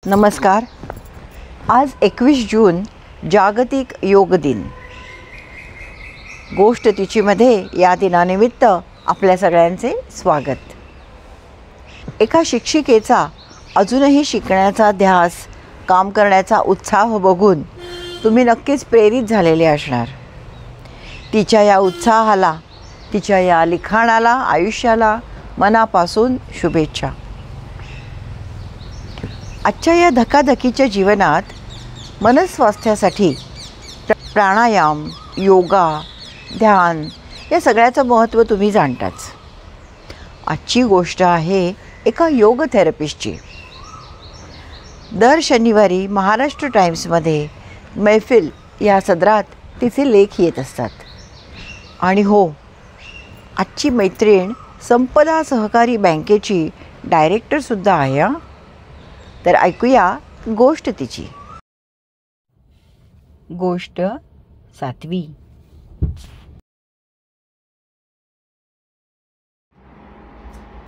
नमस्कार. आज 21 जून जागतिक योग दिन. गोष्ट तिचीमध्ये या दिनानिमित्त आपल्या सगळ्यांचे स्वागत. एका शिक्षिकेचा अजूनही शिकण्याचा ध्यास, काम करण्याचा उत्साह बघून तुम्ही नक्कीच प्रेरित झालेले असणार. तिच्या या उत्साहाला, तिच्या या लिखाणाला, आयुष्याला मनापासून शुभेच्छा. आजच्या या धकाधकीच्या जीवनात मनस्वास्थ्यासाठी प्राणायाम, योगा, ध्यान या सगळ्याचं महत्त्व तुम्ही जाणताच. आजची गोष्ट आहे एका योग थेरपिस्टची. दर शनिवारी महाराष्ट्र टाइम्समध्ये मैफिल या सदरात तिचे लेख येत असतात. आणि हो, आजची मैत्रीण संपदा सहकारी बँकेची डायरेक्टरसुद्धा आहे. तर ऐकूया गोष्ट तिची. गोष्ट 7.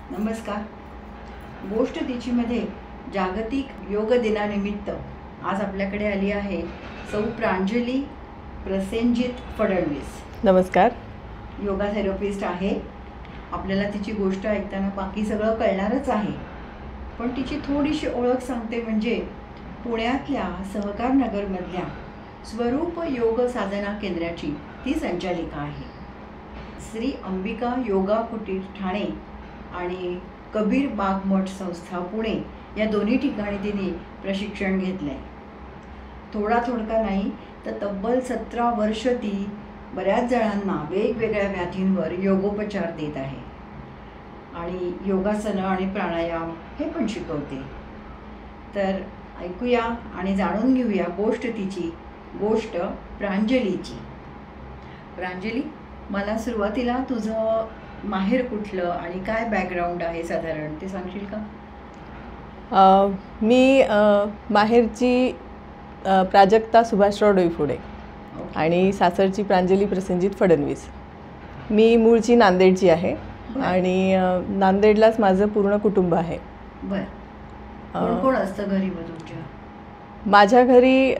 नमस्कार. गोष्ट तिचीमध्ये जागतिक योग दिनानिमित्त आज आपल्याकडे आली आहे सौ प्रांजली प्रसेनजित फडणवीस. नमस्कार. योगा थेरपिस्ट आहे. आपल्याला तिची गोष्ट ऐकताना बाकी सगळं कळणारच आहे, पण तिची थोडीशी ओळख सांगते. म्हणजे पुण्यातल्या सहकार नगरमधल्या स्वरूप योग साधना केंद्राची ती संचालिका आहे. श्री अंबिका योगा कुटीर ठाणे आणि कबीर बाग मठ संस्था पुणे या दोन्ही ठिकाणी तिने प्रशिक्षण घेतलं आहे. थोडका नाही तर तब्बल 17 वर्ष ती बऱ्याच जणांना वेगवेगळ्या व्याधींवर योगोपचार देत आहे आणि योगासनं आणि प्राणायाम हे पण शिकवते. तर ऐकूया आणि जाणून घेऊया गोष्ट तिची, गोष्ट प्रांजलीची. प्रांजली, मला सुरुवातीला तुझं माहेर कुठलं आणि काय बॅकग्राऊंड आहे साधारण ते सांगशील का? मी माहेरची प्राजक्ता सुभाषराव डोईफोडे आणि सासरची प्रांजली प्रसेनजित फडणवीस. मी मूळची नांदेडची आहे आणि नांदेडलाच माझं पूर्ण कुटुंब आहे. बरं. कोण असतं घरी मग तुमच्या? माझ्या घरी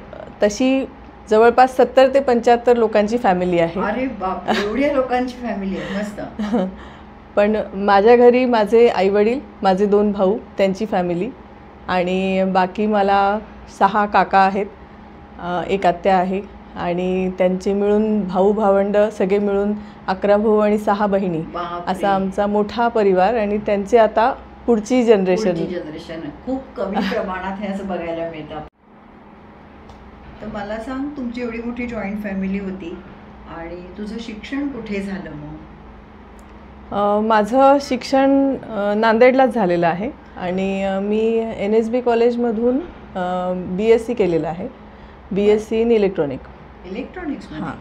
तशी जवळपास 70 ते 75 लोकांची फॅमिली आहे. अरे बाप, एवढ्या लोकांची फॅमिली आहे, मस्त. पण माझ्या घरी माझे आईवडील, माझे 2 भाऊ, त्यांची फॅमिली आणि बाकी मला 6 काका आहेत, 1 आत्या आहे आणि त्यांचे मिळून भाऊ भावंड सगळे मिळून 11 भाऊ आणि 6 बहिणी असा आमचा मोठा परिवार. आणि त्यांचे आता पुढची जनरेशन खूप कमी प्रमाणात हे असं बघायला मिळतं. तर मला सांग, तुमची एवढी मोठी जॉईंट फॅमिली होती आणि तुझं शिक्षण कुठे झालं मग? माझं शिक्षण नांदेडलाच झालेलं आहे आणि मी NSB कॉलेजमधून BSc केलेलं आहे. BSc in electronics. हां,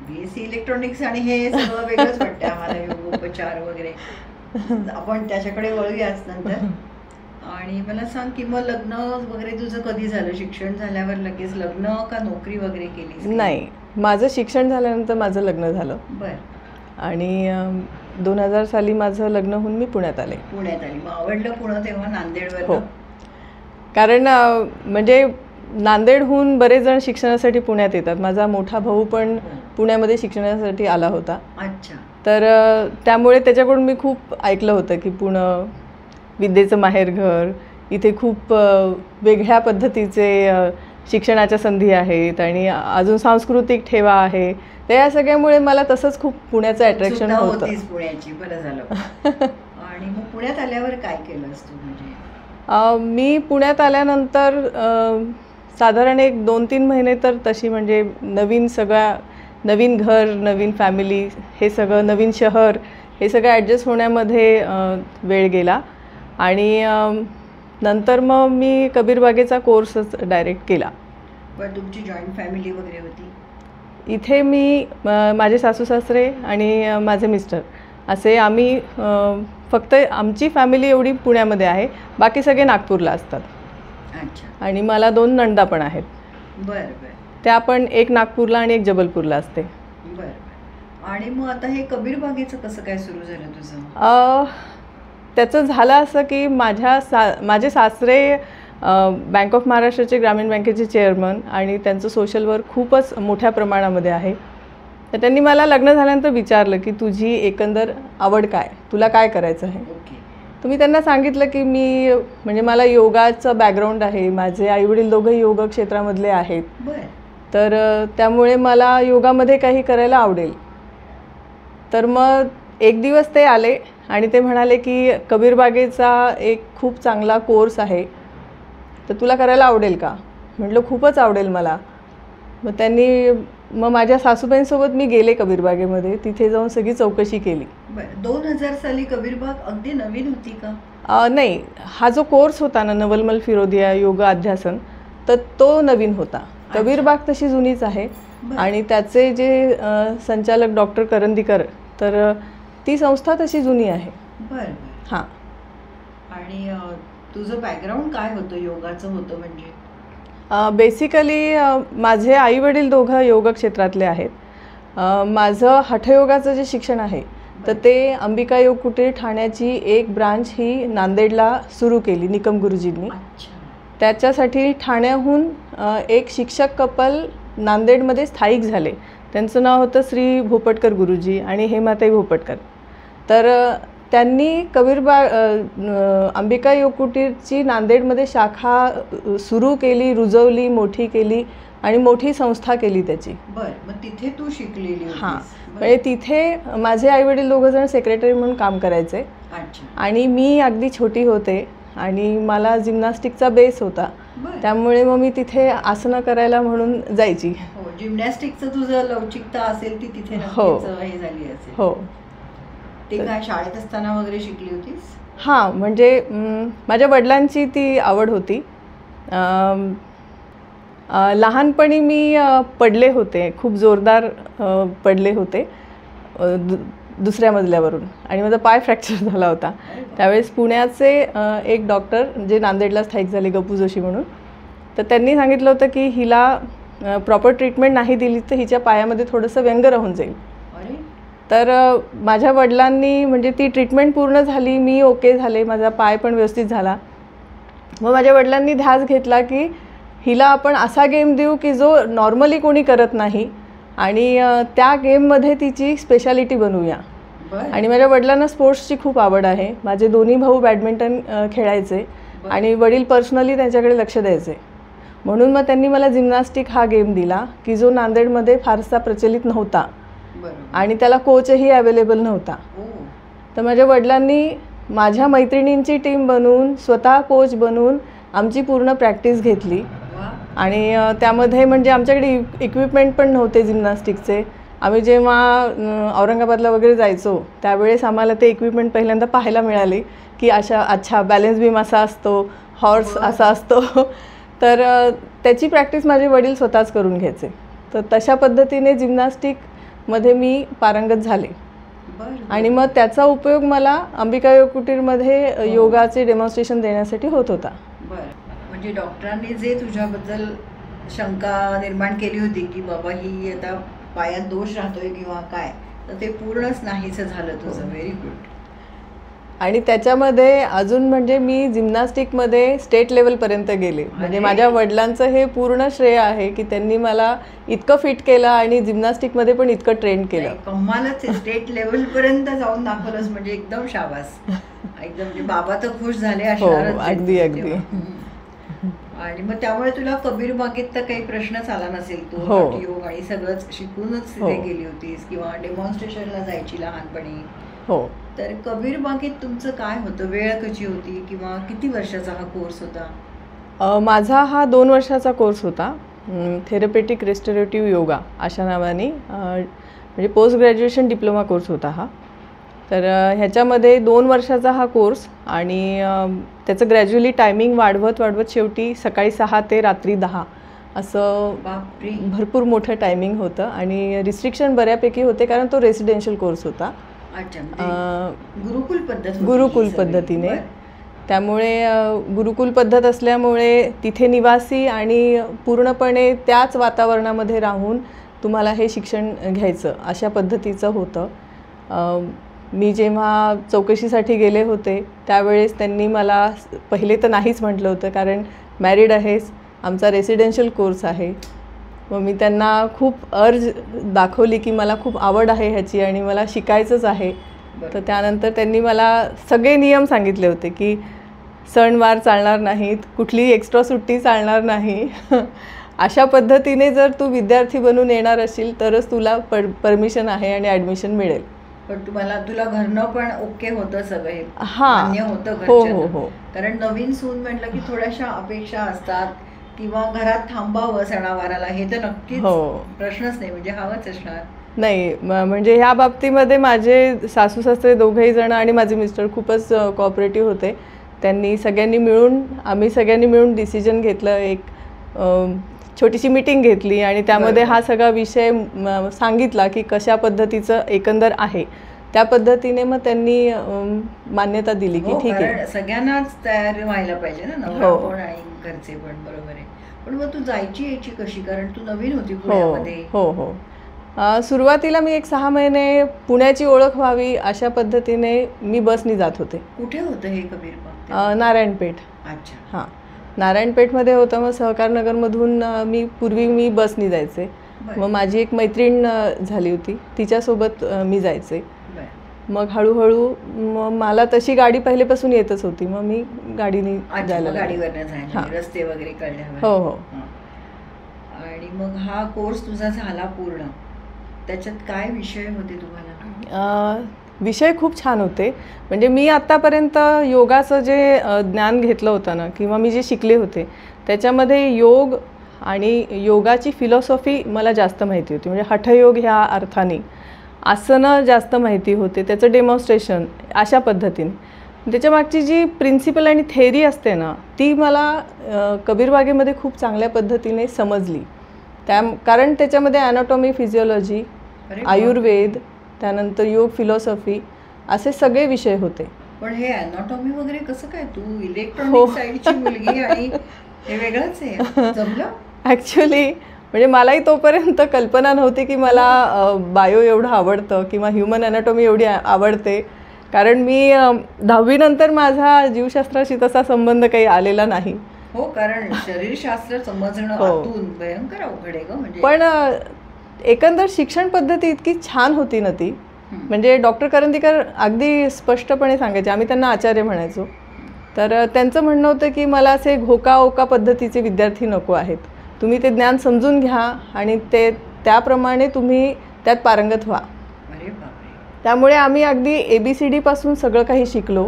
BSc इलेक्ट्रॉनिक्स. आणि हे सगळं वेगळंच वाटतं आम्हाला, योगोपचार वगैरे. आपण त्याच्याकडे वळूयाच नंतर. आणि मला सांग की मग लग्न वगैरे तुझं कधी झालं? शिक्षण झाल्यावर लगेच लग्न का नोकरी वगैरे केली? नाही, माझं शिक्षण झाल्यानंतर माझं लग्न झालं. बरं. आणि 2000 साली माझं लग्न होऊन मी पुण्यात आले. मग आवडलं पुणं तेव्हा नांदेडवर? हो, कारण म्हणजे नांदेडहून बरेच जण शिक्षणासाठी पुण्यात येतात. माझा मोठा भाऊ पण पुण्यामध्ये शिक्षणासाठी आला होता. अच्छा. तर त्यामुळे त्याच्याकडून मी खूप ऐकलं होतं की पुणं विद्येचं माहेरघर, इथे खूप वेगळ्या पद्धतीचे शिक्षणाच्या संधी आहेत आणि अजून सांस्कृतिक ठेवा आहे. तर या सगळ्यामुळे मला तसंच खूप पुण्याचं अट्रॅक्शन होतं. पुण्याची. बरं झालं. आणि मग पुण्यात आल्यावर काय केलंस तू? म्हणजे मी पुण्यात आल्यानंतर साधारण 1-2-3 महिने तर तशी म्हणजे नवीन घर, नवीन फॅमिली, हे सगळं नवीन शहर, हे सगळं ॲडजस्ट होण्यामध्ये वेळ गेला. आणि नंतर मग मी कबीरबागेचा कोर्सच डायरेक्ट केला. पण तुमची जॉईंट फॅमिली वगैरे होती? इथे मी, माझे सासू सासरे आणि माझे मिस्टर असे आम्ही, फक्त आमची फॅमिली एवढी पुण्यामध्ये आहे, बाकी सगळे नागपूरला असतात. अच्छा. आणि मला 2 नंदा पण आहेत. बरं. त्या पण, एक नागपूरला आणि एक जबलपूरला असते. बरं. आणि मग आता हे कबीरबागेचं कसं काय सुरू झालं तुझं? त्याचं झालं असं की माझे सासरे बँक ऑफ महाराष्ट्राचे ग्रामीण बँकेचे चेअरमन आणि त्यांचं सोशल वर्क खूपच मोठ्या प्रमाणामध्ये आहे. तर त्यांनी मला लग्न झाल्यानंतर विचारलं की तुझी एकंदर आवड काय, तुला काय करायचं आहे. तर मी त्यांना सांगितलं की मी म्हणजे मला योगाचं बॅकग्राऊंड आहे, माझे आईवडील दोघंही योग क्षेत्रामधले आहेत, तर त्यामुळे मला योगामध्ये काही करायला आवडेल. तर मग एक दिवस ते आले आणि ते म्हणाले की कबीरबागेचा एक खूप चांगला कोर्स आहे, तर तुला करायला आवडेल का. म्हटलं खूपच आवडेल मला. मग माझ्या सासूबाईंसोबत मी गेले कबीरबागेमध्ये. तिथे जाऊन सगळी चौकशी केली. 2000 साली कबीरबाग अगदी नवीन होती का? नाही, हा जो कोर्स होता ना नवलमल फिरोदिया योगा अध्यासन, तर तो नवीन होता. कबीरबाग तशी जुनीच आहे आणि त्याचे जे संचालक डॉक्टर करंदीकर, तर ती संस्था तशी जुनी आहे. बरं. हां. आणि तुझं बॅकग्राऊंड काय होतं योगाचं होतं म्हणजे? बेसिकली माझे आईवडील दोघं योग क्षेत्रातले आहेत. माझं हठयोगाचं जे शिक्षण आहे तर ते अंबिका योग कुटीर ठाण्याची एक ब्रांच ही नांदेडला सुरू केली निकम गुरुजींनी. त्याच्यासाठी ठाण्याहून एक शिक्षक कपल नांदेडमध्ये स्थायिक झाले. त्यांचं नाव होतं श्री भोपटकर गुरुजी आणि हेमाताई भोपटकर. तर त्यांनी कबीरबाग अंबिका योग कुटीरची नांदेडमध्ये शाखा सुरू केली, रुजवली, मोठी केली आणि मोठी संस्था केली त्याची. बरं. मग तिथे तू शिकलेली? हां, म्हणजे तिथे माझे आईवडील दोघंजण सेक्रेटरी म्हणून काम करायचे आणि मी अगदी छोटी होते आणि मला जिम्नॅस्टिकचा बेस होता, त्यामुळे मग मी तिथे आसनं करायला म्हणून जायची. जिम्नॅस्टिकचं तुझं लवचिकता असेल ती तिथे हे झाली असेल. हो. ते काय शाळेत असताना वगैरे शिकली होतीस? हां, म्हणजे माझ्या वडिलांची ती आवड होती. लहानपणी मी पडले होते, खूप जोरदार पडले होते दुसऱ्या मजल्यावरून आणि माझा पाय फ्रॅक्चर झाला होता. त्यावेळेस पुण्याचे एक डॉक्टर जे नांदेडला स्थायिक झाले, गपू जोशी म्हणून, तर त्यांनी सांगितलं होतं की हिला प्रॉपर ट्रीटमेंट नाही दिली तर हिच्या पायामध्ये थोडंसं व्यंग राहून जाईल. तर माझ्या वडिलांनी म्हणजे ती ट्रीटमेंट पूर्ण झाली, मी ओके झाले, माझा पाय पण व्यवस्थित झाला. मग माझ्या वडिलांनी ध्यास घेतला की हिला आपण असा गेम देऊ की जो नॉर्मली कोणी करत नाही आणि त्या गेममध्ये तिची स्पेशालिटी बनवूया. आणि माझ्या वडिलांना स्पोर्ट्सची खूप आवड आहे. माझे दोन्ही भाऊ बॅडमिंटन खेळायचे आणि वडील पर्सनली त्यांच्याकडे लक्ष द्यायचे. म्हणून मग त्यांनी मला जिम्नॅस्टिक हा गेम दिला की जो नांदेडमध्ये फारसा प्रचलित नव्हता आणि त्याला कोचही अवेलेबल नव्हता. तर माझ्या वडिलांनी माझ्या मैत्रिणींची टीम बनवून स्वतः कोच बनवून आमची पूर्ण प्रॅक्टिस घेतली आणि त्यामध्ये म्हणजे आमच्याकडे इक्विपमेंट पण नव्हते जिम्नॅस्टिकचे. आम्ही जेव्हा औरंगाबादला वगैरे जायचो त्यावेळेस आम्हाला ते इक्विपमेंट पहिल्यांदा पाहायला मिळाले की अच्छा बॅलन्स बीम असा असतो, हॉर्स असा असतो. तर त्याची प्रॅक्टिस माझे वडील स्वतःच करून घ्यायचे. तर तशा पद्धतीने जिम्नॅस्टिकमध्ये मी पारंगत झाले आणि मग त्याचा उपयोग मला अंबिका योग कुटीरमध्ये योगाचे डेमॉन्स्ट्रेशन देण्यासाठी होत होता. म्हणजे डॉक्टरांनी जे तुझ्याबद्दल शंका निर्माण केली होती की बाबा ही आता पायात दोष राहतोय किंवा काय, तर ते पूर्णच नाहीसं झालं तुझं. Very good. आणि त्याच्यामध्ये अजून म्हणजे मी जिम्नॅस्टिकमध्ये स्टेट लेवलपर्यंत गेले. म्हणजे माझ्या वडिलांचं हे पूर्ण श्रेय आहे की त्यांनी मला इतकं फिट केलं आणि जिम्नॅस्टिकमध्ये पण इतकं ट्रेन केलं. कमालच. स्टेट लेवलपर्यंत जाऊन दाखवलंच म्हणजे एकदम शाबास. एकदम म्हणजे बाबा तर खुश झाले असणारच. अगदी अगदी. आणि मग त्यामुळे तुला कबीरबागेत तर काही प्रश्नच आला नसेल. तू योग आणि सगळंच शिकूनच तिथे गेली होतीस किंवा डेमॉन्स्ट्रेशनला जायची लहानपणी. हो. तर कबीरबागेत तुमचं काय होतं, वेळ कशी होती किंवा किती वर्षाचा हा कोर्स होता? माझा हा 2 वर्षाचा कोर्स होता. थेरपेटिक रेस्टोरेटिव्ह योगा अशा नावाने म्हणजे पोस्ट ग्रॅज्युएशन डिप्लोमा कोर्स होता हा. तर ह्याच्यामध्ये 2 वर्षाचा हा कोर्स आणि त्याचं ग्रॅज्युअली टायमिंग वाढवत शेवटी सकाळी 6 ते रात्री 10 असं भरपूर मोठं टायमिंग होतं आणि रिस्ट्रिक्शन बऱ्यापैकी होते कारण तो रेसिडेन्शियल कोर्स होता. गुरुकुल पद्धतीने. त्यामुळे गुरुकुल पद्धत असल्यामुळे तिथे निवासी आणि पूर्णपणे त्याच वातावरणामध्ये राहून तुम्हाला हे शिक्षण घ्यायचं अशा पद्धतीचं होतं. मी जेव्हा चौकशीसाठी गेले होते त्यावेळेस त्यांनी मला पहिले तर नाहीच म्हटलं होतं, कारण मॅरिड आहेस, आमचा रेसिडेन्शियल कोर्स आहे. मग मी त्यांना खूप अर्ज दाखवली की मला खूप आवड आहे ह्याची आणि मला शिकायचंच आहे. तर त्यानंतर त्यांनी मला सगळे नियम सांगितले होते की सणवार चालणार नाहीत, कुठलीही एक्स्ट्रा सुट्टी चालणार नाही. अशा पद्धतीने जर तू विद्यार्थी बनून येणार असशील तरच तुला परमिशन आहे आणि ॲडमिशन मिळेल. पण तुला घरनं पण ओके होतं सगळे, हां, मान्य होतं हो घरच्यांना? हो हो. कारण नवीन सून म्हटलं की थोड्याशा अपेक्षा असतात किंवा घरात थांबावं सणावाराला, हे तर नक्कीच प्रश्नच नाही, म्हणजे हवंच असणार. नाही, म्हणजे ह्या बाबतीमध्ये माझे सासू सासरे दोघेही जण आणि माझे मिस्टर खूपच कोऑपरेटिव्ह होते. आम्ही सगळ्यांनी मिळून डिसिजन घेतलं, एक छोटीशी मीटिंग घेतली आणि त्यामध्ये हा सगळा विषय सांगितला की कशा पद्धतीचं एकंदर आहे. त्या पद्धतीने मग त्यांनी मान्यता दिली की ठीक आहे. सगळ्यांनाच तयार व्हायला पाहिजे ना, नवरा पण आणि घरचे पण, बरोबर आहे. पण मग तू जायची यायची कशी, कारण तू नवीन होती पुण्यामध्ये? हो हो. सुरुवातीला मी एक 6 महिने पुण्याची ओळख व्हावी अशा पद्धतीने मी बसनी जात होते. कुठे होतं हे कबीर बाग? नारायणपेठ. अच्छा. हां, नारायणपेठमध्ये होतं. मग सहकारनगरमधून मी बसनी जायचे. मग माझी एक मैत्रीण झाली होती, तिच्यासोबत मी जायचे. मग हळूहळू मला तशी गाडी पहिलेपासून येतच होती, मग मी गाडीने जायला गाडीवरनं रस्ते वगैरे कळल्यावर. हो हो. आणि मग हा कोर्स तुझा झाला पूर्ण, त्याच्यात काय विषय होते तुम्हाला? विषय खूप छान होते. म्हणजे मी आत्तापर्यंत योगाचं जे ज्ञान घेतलं होतं ना, किंवा मी जे शिकले होते त्याच्यामध्ये योग आणि योगाची फिलॉसॉफी मला जास्त माहिती होती. म्हणजे हठयोग ह्या अर्थाने, आसनं जास्त माहिती होते, त्याचं डेमॉन्स्ट्रेशन अशा पद्धतीने. त्याच्यामागची जी प्रिन्सिपल आणि थेअरी असते ना, ती मला कबीरबागेमध्ये खूप चांगल्या पद्धतीने समजली. कारण त्याच्यामध्ये ॲनाटॉमी, फिजिओलॉजी, आयुर्वेद, त्यानंतर योग फिलॉसॉफी असे सगळे विषय होते. पण हे ॲनाटॉमी वगैरे कसं काय, तू इलेक्ट्रॉनिक साईडची मुलगी आणि हे वेगळंच आहे, जमलं? ॲक्च्युली म्हणजे मलाही तोपर्यंत कल्पना नव्हती की मला बायो एवढं आवडतं किंवा ह्युमन ॲनाटॉमी एवढी आवडते. कारण मी 10वी नंतर माझा जीवशास्त्राशी तसा संबंध काही आलेला नाही. हो, कारण शरीरशास्त्र समजणं आतून भयंकर अवघड आहे ग. म्हणजे पण एकंदर शिक्षण पद्धती इतकी छान होती ना ती, म्हणजे डॉक्टर करंदीकर अगदी स्पष्टपणे सांगायचे, आम्ही त्यांना आचार्य म्हणायचो. तर त्यांचं म्हणणं होतं की मला असे घोका पद्धतीचे विद्यार्थी नको आहेत, तुम्ही ते ज्ञान समजून घ्या आणि त्याप्रमाणे तुम्ही त्यात पारंगत व्हा. त्यामुळे आम्ही अगदी ABCD पासून सगळं काही शिकलो.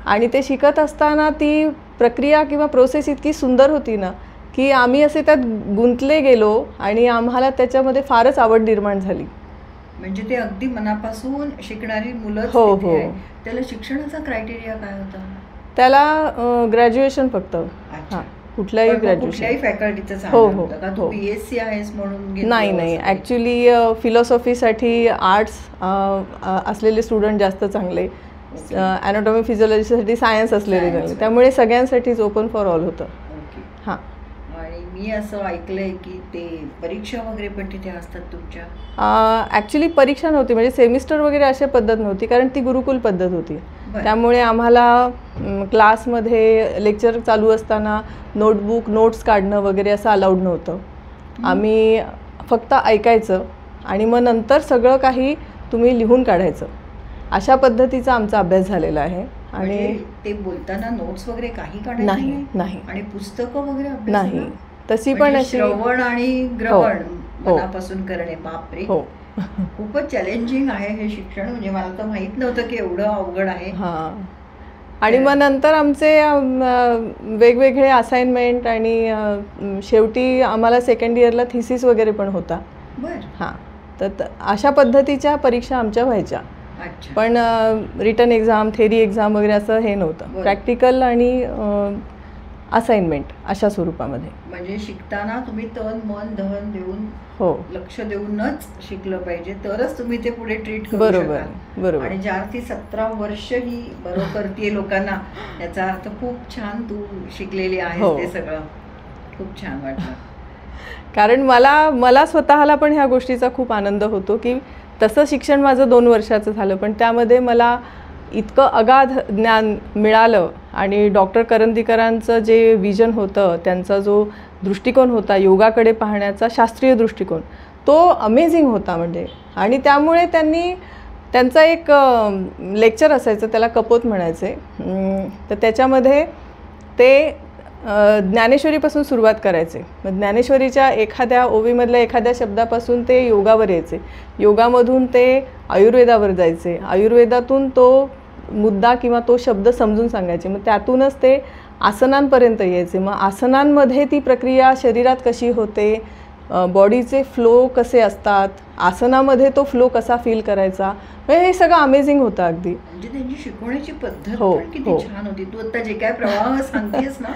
आणि ते शिकत असताना ती प्रक्रिया किंवा प्रोसेस इतकी सुंदर होती ना की आम्ही असे त्यात गुंतले गेलो आणि आम्हाला त्याच्यामध्ये फारच आवड निर्माण झाली. म्हणजे ते अगदी मनापासून शिकणारी मुलं. हो हो. त्याला शिक्षणाचा क्रायटेरिया काय होता? त्याला ग्रॅज्युएशन फक्त. हां, कुठल्याही ग्रॅज्युएशन फॅकल्टीचं. हो हो हो. BSc आहेस म्हणून? नाही, ॲक्च्युली फिलॉसॉफीसाठी आर्ट्स असलेले स्टुडंट जास्त चांगले, ॲनाटॉमी फिजिओलॉजीसाठी सायन्स असलेले चांगले, त्यामुळे सगळ्यांसाठीच ओपन फॉर ऑल होतं. हां. आणि मी असं ऐकलंय की ते परीक्षा वगैरे पण तिथे असतात तुमच्या? ॲक्च्युली परीक्षा नव्हती, म्हणजे सेमिस्टर वगैरे अशी पद्धत नव्हती, कारण ती गुरुकुल पद्धत होती. त्यामुळे आम्हाला क्लासमध्ये लेक्चर चालू असताना नोट्स काढणं वगैरे असं अलाउड नव्हतं. आम्ही फक्त ऐकायचं आणि मग नंतर सगळं काही तुम्ही लिहून काढायचं, अशा पद्धतीचा आमचा अभ्यास झालेला आहे. आणि ते बोलताना नोट्स वगैरे काही काढायचं नाही, आणि पुस्तकं वगैरे नाही, तशी पण अशी श्रवण आणि ग्रहण मनापासून करणे. बापरे, हो, खूपच चॅलेंजिंग आहे हे शिक्षण. म्हणजे मला तर माहित नव्हतं की एवढं अवघड आहे. हां. आणि मग नंतर आमचे वेगवेगळे असाइनमेंट आणि शेवटी आम्हाला सेकंड इयरला थिसिस वगैरे पण होता. हां, तर अशा पद्धतीच्या परीक्षा आमच्या व्हायच्या. पण रिटन एक्झाम, थेरी एक्झाम वगैरे असं हे नव्हतं, प्रॅक्टिकल आणि असाइनमेंट अशा स्वरूपामध्ये. म्हणजे शिकताना तुम्ही तन मन धन देऊन, हो, लक्ष देऊनच शिकलं पाहिजे, तरच तुम्ही ते पुढे ट्रीट करू बरोबर. बरोबर. आणि ज्या अर्थी 17 वर्ष ही बरोबर करते लोकांना, याचा अर्थ खूप छान तू शिकलेली आहे. ते सगळं खूप छान वाटलं. कारण मला स्वतःला पण ह्या गोष्टीचा खूप आनंद होतो की तसं शिक्षण माझं 2 वर्षाचं झालं, पण त्यामध्ये मला इतकं अगाध ज्ञान मिळालं आणि डॉक्टर करंदीकरांचं जे विजन होतं, त्यांचा जो दृष्टिकोन होता योगाकडे पाहण्याचा, शास्त्रीय दृष्टिकोन, तो अमेझिंग होता म्हणजे. आणि त्यामुळे त्यांचा एक लेक्चर असायचं, त्याला कपोत म्हणायचे. तर त्याच्यामध्ये ते ज्ञानेश्वरीपासून सुरुवात करायचे. मग ज्ञानेश्वरीच्या एखाद्या ओवीमधल्या एखाद्या शब्दापासून ते योगावर यायचे, योगामधून ते आयुर्वेदावर जायचे, आयुर्वेदातून तो मुद्दा किंवा तो शब्द समजून सांगायचे. मग त्यातूनच ते आसनांपर्यंत यायचे. मग आसनांमध्ये ती प्रक्रिया शरीरात कशी होते, बॉडीचे फ्लो कसे असतात, आसनामध्ये तो फ्लो कसा फील करायचा, म्हणजे हे सगळं अमेझिंग होतं अगदी. म्हणजे त्यांची शिकवण्याची पद्धत हो, पण किती हो. छान होती. तू आता जे काय प्रवाह सांगतेस ना,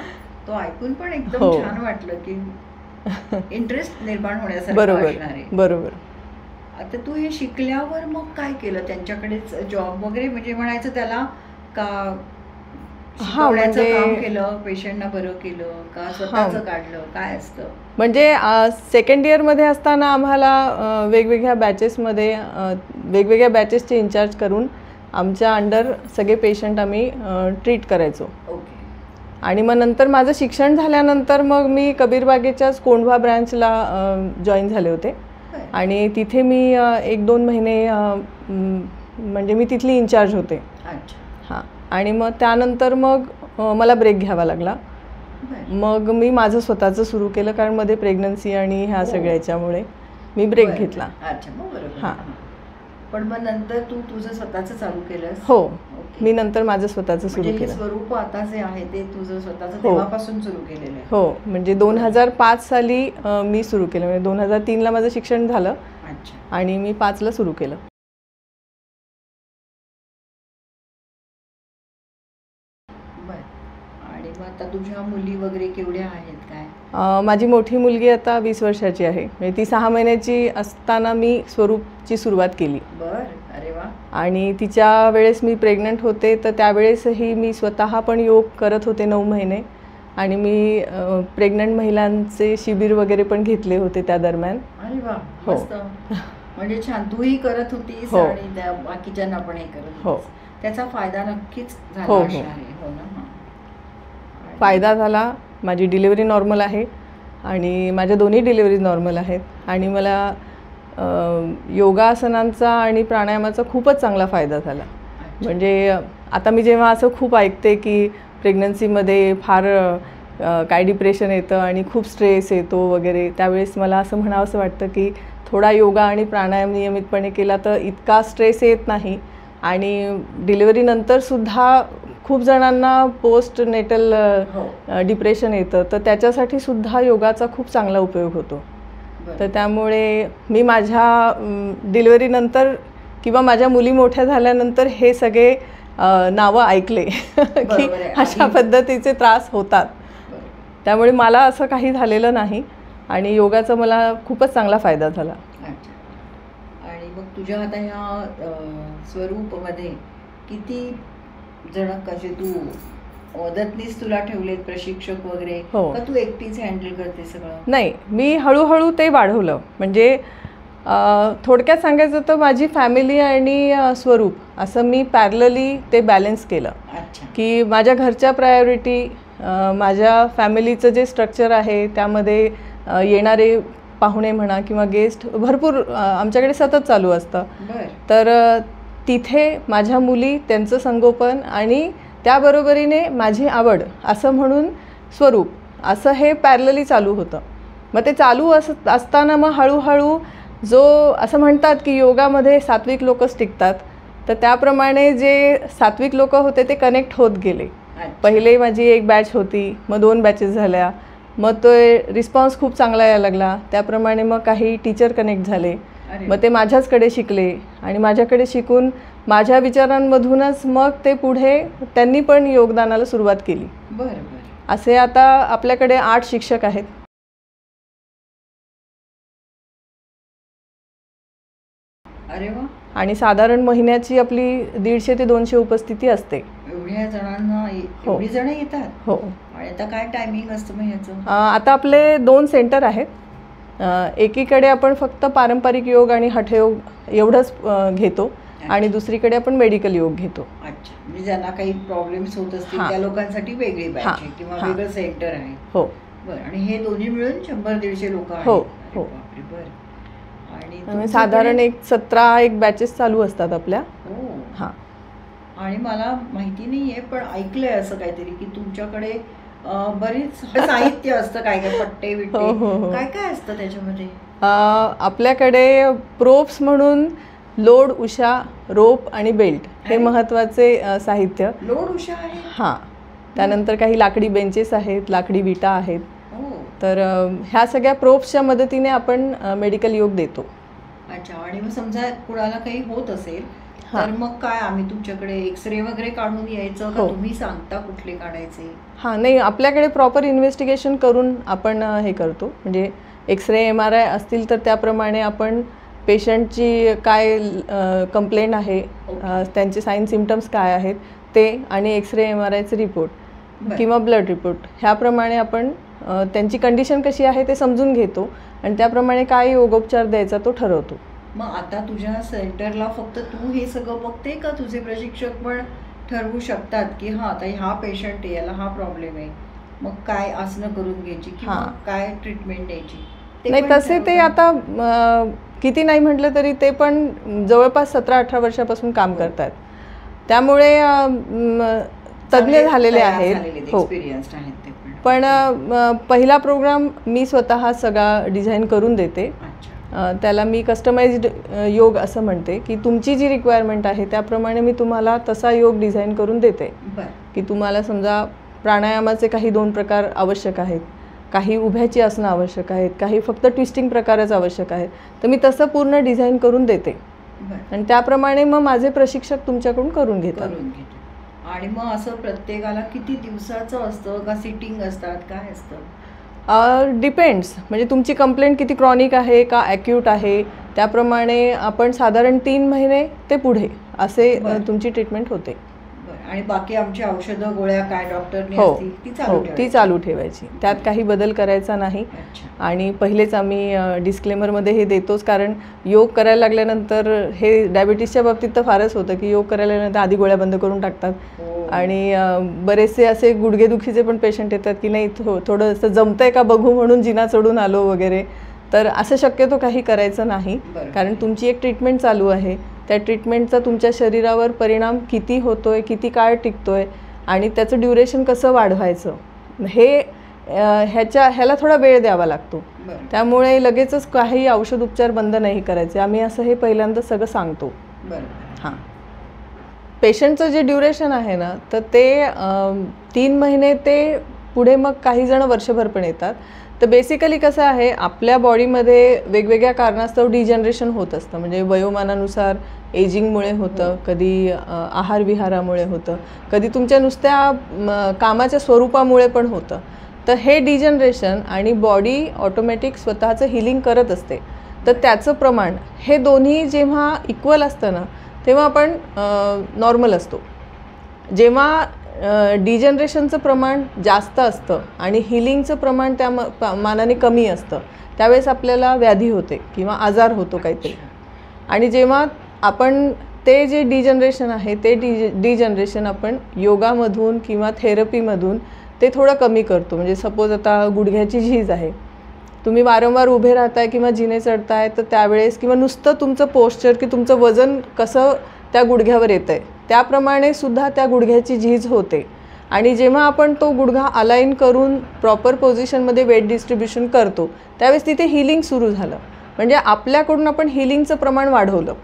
तो ऐकून पण एकदम हो. छान वाटलं की इंटरेस्ट निर्माण होण्यासारखं बरोबर असणार आहे. बरोबर. आता तू हे शिकल्यावर मग काय केलं? त्यांच्याकडेच जॉब वगैरे म्हणजे म्हणायचं त्याला का शिकवण्याचं म्हणजे- काम केलं, पेशंटना बरं केलं का स्वतःचं काढलं, काय असतं? म्हणजे सेकंड इयरमध्ये असताना आम्हाला वेगवेगळ्या बॅचेसमध्ये वेगवेगळ्या बॅचेसचे इंचार्ज करून आमच्या अंडर सगळे पेशंट आम्ही ट्रीट करायचो. ओके. आणि मग नंतर माझं शिक्षण झाल्यानंतर मग मी कबीरबागेच्याच कोंढवा ब्रँचला जॉईन झाले होते. आणि तिथे मी 1-2 महिने म्हणजे मी तिथली इंचार्ज होते. अच्छा. हां. आणि मग त्यानंतर मग मला ब्रेक घ्यावा लागला. बरं. मग मी माझं स्वतःचं सुरू केलं, कारण मध्ये प्रेग्नन्सी आणि ह्या सगळ्या याच्यामुळे मी ब्रेक बरं. घेतला. अच्छा, मग बरोबर. हां. पण मग नंतर तू तुझं स्वतःचं चालू केलंस? हो, ओके. मी नंतर माझं स्वतःचं सुरू म्हणजे हे केलं. स्वरूप आता जे आहे ते तुझं स्वतःचं हो. तेव्हापासून सुरू केलेलं आहे? हो, म्हणजे 2005 साली मी सुरू केलं. म्हणजे 2003ला माझं शिक्षण झालं अच्छा. आणि मी 5ला सुरू केलं. बरं. आणि मग आता तुझ्या मुली वगैरे केवढ्या आहेत काय? माझी मोठी मुलगी आता 20 वर्षाची आहे. म्हणजे ती 6 महिन्याची असताना मी स्वरूपची सुरुवात केली. बरं. अरे वा. आणि तिच्या वेळेस मी प्रेग्नंट होते, तर त्यावेळेसही मी स्वतः पण योग करत होते 9 महिने. आणि मी प्रेग्नंट महिलांचे शिबिर वगैरे पण घेतले होते त्या दरम्यान. अरे वा, हो. मस्त. म्हणजे छान. तूही करत होतीस हो. आणि त्या बाकीच्यांना पण हे करत हो. होतीस. त्याचा फायदा नक्कीच झाला हो, हो. असणार आहे. हो ना? हां. फायदा झाला. माझी डिलिव्हरी नॉर्मल आहे आणि माझ्या दोन्ही डिलिव्हरी नॉर्मल आहेत. आणि मला योगासनांचा आणि प्राणायामाचा खूपच चांगला फायदा झाला. म्हणजे आता मी जेव्हा असं खूप ऐकते की प्रेग्नन्सीमध्ये फार काय डिप्रेशन येतं आणि खूप स्ट्रेस येतो वगैरे, त्यावेळेस मला असं म्हणावंसं वाटतं की थोडा योगा आणि प्राणायाम नियमितपणे केला तर इतका स्ट्रेस येत नाही. आणि डिलिव्हरीनंतरसुद्धा खूप जणांना पोस्ट नेटल डिप्रेशन येतं, तर त्याच्यासाठी सुद्धा योगाचा खूप चांगला उपयोग होतो. तर त्यामुळे मी माझ्या डिलिव्हरीनंतर किंवा माझ्या मुली मोठ्या झाल्यानंतर हे सगळे नावं ऐकले की अशा पद्धतीचे त्रास होतात. त्यामुळे मला असं काही झालेलं नाही आणि योगाचा मला खूपच चांगला फायदा झाला. अच्छा. आणि मग तुझ्या आता ह्या स्वरूपमध्ये किती जण कसे तू मदतनीस तुला ठेवलेत, प्रशिक्षक वगैरे? हो. का तू एकटीच हँडल करते सगळं? नाही, मी हळूहळू ते वाढवलं. म्हणजे थोडक्यात सांगायचं तर माझी फॅमिली आणि स्वरूप असं मी पॅरलली ते बॅलन्स केलं. अच्छा. की माझ्या घरच्या प्रायोरिटी, माझ्या फॅमिलीचं जे स्ट्रक्चर आहे त्यामध्ये येणारे पाहुणे म्हणा किंवा गेस्ट भरपूर आमच्याकडे सतत चालू असतं. बरं. तर तिथे माझ्या मुली, त्यांचं संगोपन आणि त्याबरोबरीने माझी आवड असं म्हणून स्वरूप, असं हे पॅरलली चालू होतं. मग ते चालू असताना मग हळूहळू जो असं म्हणतात की योगामध्ये सात्विक लोकच टिकतात, तर त्याप्रमाणे जे सात्विक लोक होते ते कनेक्ट होत गेले. पहिले माझी एक बॅच होती, मग 2 बॅचेस झाल्या, मग तो रिस्पॉन्स खूप चांगला यायला लागला. त्याप्रमाणे मग काही टीचर कनेक्ट झाले, मग ते माझ्याचकडे शिकले आणि माझ्याकडे शिकून माझ्या विचारांमधूनच मग ते पुढे त्यांनी पण योगदानाला सुरुवात केली. बरं बरं. असे आता आपल्याकडे 8 शिक्षक आहेत. अरे वा. आणि साधारण महिन्याची आपली 150 ते 200 उपस्थिती असते. एवढ्या जणांना एवढी जण येतात? हो. आणि आता काय टायमिंग असतं मग ह्याचं? आता आपले 2 सेंटर आहेत. एकीकडे आपण फक्त पारंपरिक योग आणि हठयोग एवढंच घेतो आणि दुसरीकडे आपण मेडिकल योग घेतो. अच्छा, म्हणजे ज्यांना काही प्रॉब्लेम्स होत असतील त्या लोकांसाठी वेगळी बॅच आहे किंवा वेगळं सेंटर आहे. हो बरं. आणि हे दोन्ही मिळून 100-150 लोक आहेत. हो अरे हो. बापरे, बरं. आणि साधारण एक 17 बॅचेस चालू असतात आपल्या. हो. हां. आणि मला माहिती नाही आहे पण ऐकलंय असं काहीतरी की तुमच्याकडे बरीच साहित्य असतं, काय काय पट्टे बिट्टे काय काय असतं त्याच्यामध्ये? आपल्याकडे प्रोप्स म्हणून लोड, उषा, रोप आणि बेल्ट हे महत्त्वाचे साहित्य. लोड उषा आहे? हां. त्यानंतर काही लाकडी बेंचेस आहेत, लाकडी विटा आहेत. तर ह्या सगळ्या प्रोप्सच्या मदतीने आपण मेडिकल योग देतो. अच्छा. आणि मग समजा कुणाला काही होत असेल तर मग काय आम्ही तुमच्याकडे एक्सरे वगैरे काढून यायचं का तुम्ही सांगता कुठले काढायचे? हां, नाही, आपल्याकडे प्रॉपर इन्व्हेस्टिगेशन करून आपण हे करतो. म्हणजे एक्सरे, MRI असतील तर त्याप्रमाणे आपण पेशंटची काय कंप्लेंट आहे, त्यांचे साईन सिम्पटम्स काय आहेत ते आणि एक्सरे MRIचे रिपोर्ट किंवा ब्लड रिपोर्ट ह्याप्रमाणे आपण त्यांची कंडिशन कशी आहे ते समजून घेतो आणि त्याप्रमाणे काय योगोपचार द्यायचा तो ठरवतो. मग आता तुझ्या सेंटरला फक्त तू हे सगळं बघते का तुझे प्रशिक्षक पण ठरवू शकतात की हां आता हा पेशंट आहे, याला हा प्रॉब्लेम आहे, मग काय आसनं करून घ्यायची किंवा काय ट्रीटमेंट द्यायची? नाही, तसे ते आता किती नाही म्हटलं तरी ते पण जवळपास 17-18 वर्षापासून काम करतात, त्यामुळे तज्ज्ञ झालेले आहेत. हो, पण पहिला प्रोग्राम मी स्वतः सगळा डिझाईन करून देते. त्याला मी कस्टमाइज्ड योग असं म्हणते की तुमची जी रिक्वायरमेंट आहे त्याप्रमाणे मी तुम्हाला तसा योग डिझाईन करून देते. की तुम्हाला समजा प्राणायामाचे काही 2 प्रकार आवश्यक आहेत, काही उभ्याची आसनं आवश्यक आहेत, काही फक्त ट्विस्टिंग प्रकारच आवश्यक आहेत, तर मी तसं पूर्ण डिझाईन करून देते आणि त्याप्रमाणे मग माझे प्रशिक्षक तुमच्याकडून करून घेतात. आणि मग असं प्रत्येकाला किती दिवसाचं असतं का सिटिंग असतात, काय असतं? डिपेंड्स. म्हणजे तुमची कंप्लेंट किती क्रॉनिक आहे का ॲक्यूट आहे त्याप्रमाणे आपण साधारण 3 महिने ते पुढे असे तुमची ट्रीटमेंट होते. आणि बाकी आमची औषधं गोळ्या काय डॉक्टरने ती चालू ठेवायची, त्यात काही बदल करायचा नाही. आणि पहिलेच आम्ही डिस्क्लेमरमध्ये हे देतोच, कारण योग करायला लागल्यानंतर हे डायबिटीसच्या बाबतीत तर फारच होतं की योग करायला लागल्यानंतर आधी गोळ्या बंद करून टाकतात आणि बरेचसे असे गुडघेदुखीचे पण पेशंट येतात की नाही थोडं असं जमतंय का बघू म्हणून जिना चढून आलो वगैरे. तर असं शक्यतो काही करायचं नाही, कारण तुमची एक ट्रीटमेंट चालू आहे, त्या ट्रीटमेंटचा तुमच्या शरीरावर परिणाम किती होतोय, किती काळ टिकतोय आणि त्याचं ड्युरेशन कसं वाढवायचं हे ह्याला थोडा वेळ द्यावा लागतो. त्यामुळे लगेचच काही औषध उपचार बंद नाही करायचे, आम्ही असं हे पहिल्यांदा सगळं सांगतो. हां. पेशंटचं जे ड्युरेशन आहे ना तर ते 3 महिने ते पुढे, मग काही जण वर्षभर पण येतात. तर बेसिकली कसं आहे, आपल्या बॉडीमध्ये वेगवेगळ्या कारणास्तव डिजनरेशन होत असतं. म्हणजे वयोमानानुसार एजिंगमुळे होतं, कधी आहार विहारामुळे होतं, कधी तुमच्या नुसत्या कामाच्या स्वरूपामुळे पण होतं. तर हे डिजनरेशन आणि बॉडी ऑटोमॅटिक स्वतःचं हिलिंग करत असते, तर त्याचं प्रमाण हे दोन्ही जेव्हा इक्वल असतं ना तेव्हा आपण नॉर्मल असतो. जेव्हा डिजनरेशनचं प्रमाण जास्त असतं आणि हिलिंगचं प्रमाण त्या मानाने कमी असतं त्यावेळेस आपल्याला व्याधी होते किंवा आजार होतो काहीतरी. आणि जेव्हा आपण ते जे डिजनरेशन आहे ते डिजनरेशन आपण योगामधून किंवा थेरपीमधून ते थोडं कमी करतो. म्हणजे सपोज आता गुडघ्याची झीज आहे, तुम्ही वारंवार उभे राहताय किंवा जिने चढताय, तर त्यावेळेस किंवा नुसतं तुमचं पोश्चर की तुमचं वजन कसं त्या गुडघ्यावर येतं आहे त्याप्रमाणे सुद्धा त्या गुडघ्याची झीज होते. आणि जेव्हा आपण तो गुडघा अलाइन करून प्रॉपर पोझिशनमध्ये वेट डिस्ट्रीब्युशन करतो त्यावेळेस तिथे हिलिंग सुरू झालं. म्हणजे आपल्याकडून आपण हिलिंगचं प्रमाण वाढवलं,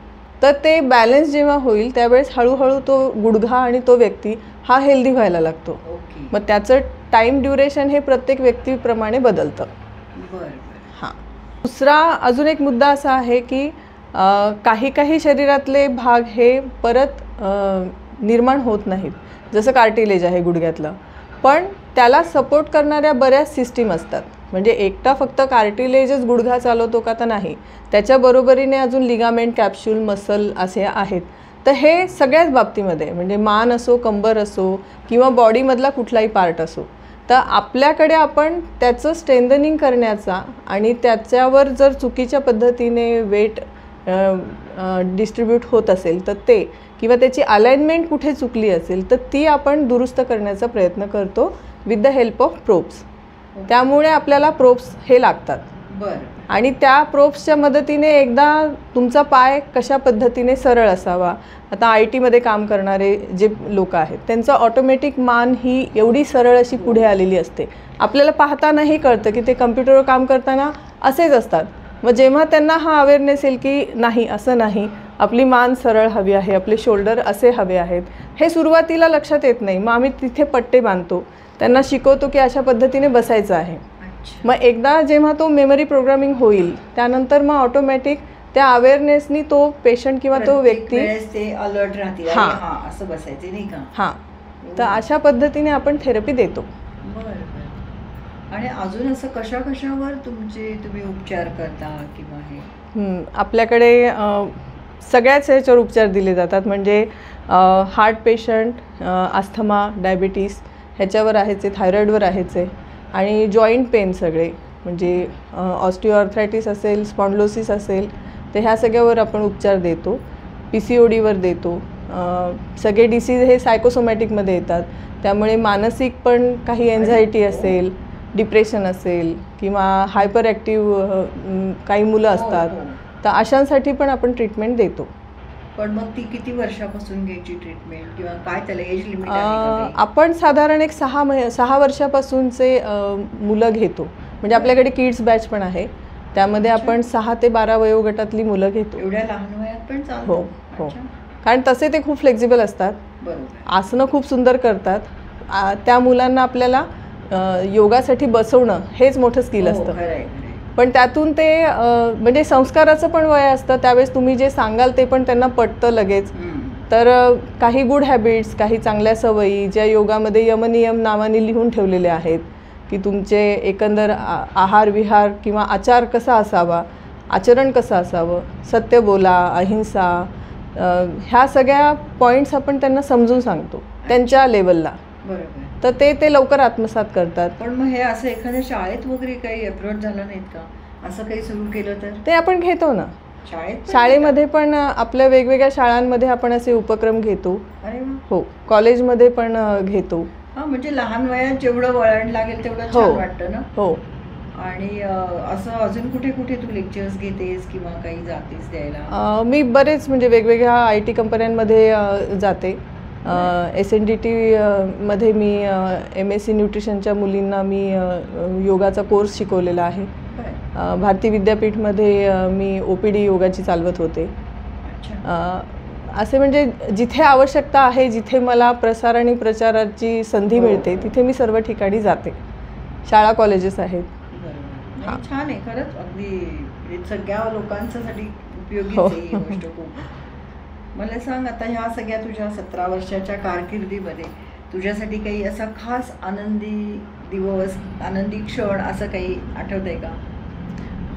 तर ते बॅलन्स जेव्हा होईल त्यावेळेस हळूहळू तो गुडघा आणि तो व्यक्ती हा हेल्दी व्हायला लागतो. मग त्याचं टाईम ड्युरेशन हे प्रत्येक व्यक्तीप्रमाणे बदलतं. हां. दुसरा अजून एक मुद्दा असा आहे की काही शरीरातले भाग हे परत निर्माण होत नाहीत, जसं कार्टिलेज आहे गुडघ्यातलं, पण त्याला सपोर्ट करणाऱ्या बऱ्याच सिस्टीम असतात. म्हणजे एकटा फक्त कार्टिलेजच गुडघा चालवतो का तर नाही, त्याच्या बरोबरीने अजून लिगामेंट, कॅप्सूल, मसल असे आहेत. तर हे सगळ्याच बाबतीमध्ये म्हणजे मान असो, कंबर असो किंवा बॉडीमधला कुठलाही पार्ट असो, तर आपल्याकडे आपण त्याचं स्ट्रेंथनिंग करण्याचा आणि त्याच्यावर जर चुकीच्या पद्धतीने वेट डिस्ट्रीब्यूट होत असेल तर ते किंवा त्याची अलाइनमेंट कुठे चुकली असेल तर ती आपण दुरुस्त करण्याचा प्रयत्न करतो with the help of probes. त्यामुळे आपल्याला प्रोब्स हे लागतात. बरं. आणि त्या प्रोब्सच्या मदतीने एकदा तुमचा पाय कशा पद्धतीने सरळ असावा. आता आय टीमध्ये काम करणारे जे लोक आहेत त्यांचं ऑटोमॅटिक मान ही एवढी सरळ अशी पुढे आलेली असते, आपल्याला पाहतानाही कळतं की ते कम्प्युटरवर काम करताना असेच असतात. मग जेव्हा त्यांना हा अवेअरनेस येईल की नाही असं नाही, आपली मान सरळ हवी आहे, आपले शोल्डर असे हवे आहेत, हे सुरुवातीला लक्षात येत नाही. मग आम्ही तिथे पट्टे बांधतो, त्यांना शिकवतो की अशा पद्धतीने बसायचं आहे. मग एकदा जेव्हा तो मेमरी प्रोग्रामिंग होईल त्यानंतर मग ऑटोमॅटिक त्या अवेअरनेसनी तो पेशंट किंवा तो व्यक्ती ते अलर्ट राहतील, हां असं बसायचे नाही का. हां, तर अशा पद्धतीने आपण थेरपी देतो. बरं. आणि अजून असं कशावर तुम्ही उपचार करता किंवा हे? आपल्याकडे सगळ्याच ह्याच्यावर उपचार दिले जातात. म्हणजे हार्ट पेशंट, अस्थमा, डायबिटीस ह्याच्यावर आहेच आहे, थायरॉईडवर आहेच आहे, आणि जॉईंट पेन सगळे म्हणजे ऑस्टिओआर्थरायटिस असेल, स्पॉन्डलोसिस असेल, तर ह्या सगळ्यावर आपण उपचार देतो. PCODवर देतो. सगळे डिसीज हे सायकोसोमॅटिकमध्ये येतात, त्यामुळे मानसिक पण काही एन्झायटी असेल, डिप्रेशन असेल किंवा हायपर ॲक्टिव्ह काही मुलं असतात, तर अशांसाठी पण आपण ट्रीटमेंट देतो. पण मग ती किती वर्षापासून घ्यायची ट्रीटमेंट किंवा काय त्याला एज लिमिट आहे? आपण साधारण एक 6 वर्षापासूनचे मुलं घेतो. म्हणजे आपल्याकडे किड्स बॅच पण आहे, त्यामध्ये आपण 6 ते 12 वयोगटातली मुलं घेतो. एवढ्या लहान वयात पण चालतं? हो हो, कारण तसे ते खूप फ्लेक्झिबल असतात. बरोबर. आसनं खूप सुंदर करतात. त्या मुलांना आपल्याला योगासाठी बसवणं हेच मोठं स्किल असतं. पण त्यातून ते म्हणजे संस्काराचं पण वय असतं, त्यावेळेस तुम्ही जे सांगाल ते पण त्यांना पटतं लगेच. तर काही गुड हॅबिट्स, काही चांगल्या सवयी ज्या योगामध्ये यमनियम नावाने लिहून ठेवलेले आहेत की तुमचे एकंदर आहार विहार किंवा आचार कसा असावा, आचरण कसं असावं, सत्य बोला, अहिंसा, ह्या सगळ्या पॉईंट्स आपण त्यांना समजून सांगतो त्यांच्या लेवलला. बरोबर. तर ते लवकर आत्मसात करतात. पण मग हे असं एखाद्या शाळेत वगैरे काही अप्रोच झालं नाहीत का? असं काही सुरू केलं तर? ते आपण घेतो ना शाळेत. शाळेमध्ये पण आपल्या वेगवेगळ्या शाळांमध्ये आपण असे उपक्रम घेतो. अरे वा. हो, कॉलेजमध्ये पण घेतो. हां, म्हणजे लहान वयात जेवढं वळण लागेल तेवढं छान वाटतं ना. हो. आणि असं अजून कुठे तू लेक्चर्स घेतेस किंवा काही जातेस द्यायला? मी बरेच म्हणजे वेगवेगळ्या IT कंपन्यांमध्ये जाते. SNDT मध्ये मी MSc न्यूट्रिशनच्या मुलींना मी योगाचा कोर्स शिकवलेला आहे. भारती विद्यापीठमध्ये मी OPD योगाची चालवत होते. असे म्हणजे जिथे आवश्यकता आहे, जिथे मला प्रसार आणि प्रचाराची संधी मिळते तिथे मी सर्व ठिकाणी जाते. शाळा कॉलेजेस आहेत. छान आहे खरंच, अगदी सगळ्या लोकांसाठी उपयोगी आहे ही गोष्ट खूप. मला सांग, आता ह्या सगळ्या तुझ्या 17 वर्षाच्या कारकिर्दीमध्ये तुझ्यासाठी काही असा खास आनंदी दिवस, आनंदी क्षण असं काही आठवत आहे का?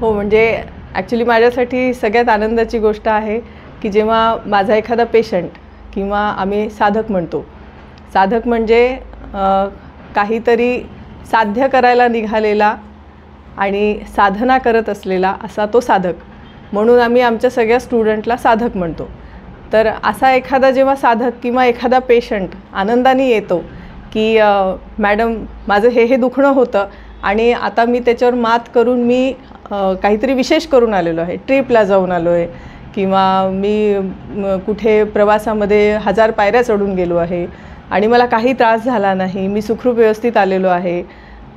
हो, म्हणजे ॲक्च्युली माझ्यासाठी सगळ्यात आनंदाची गोष्ट आहे की जेव्हा माझा एखादा पेशंट किंवा आम्ही साधक म्हणतो, साधक म्हणजे काहीतरी साध्य करायला निघालेला आणि साधना करत असलेला असा तो साधक, म्हणून आम्ही आमच्या सगळ्या स्टुडंटला साधक म्हणतो. तर असा एखादा जेव्हा साधक किंवा एखादा पेशंट आनंदाने येतो की मॅडम माझं हे दुखणं होतं आणि आता मी त्याच्यावर मात करून मी काहीतरी विशेष करून आलेलो आहे, ट्रिपला जाऊन आलो आहे किंवा मी कुठे प्रवासामध्ये 1000 पायऱ्या चढून गेलो आहे आणि मला काही त्रास झाला नाही, मी सुखरूप व्यवस्थित आलेलो आहे.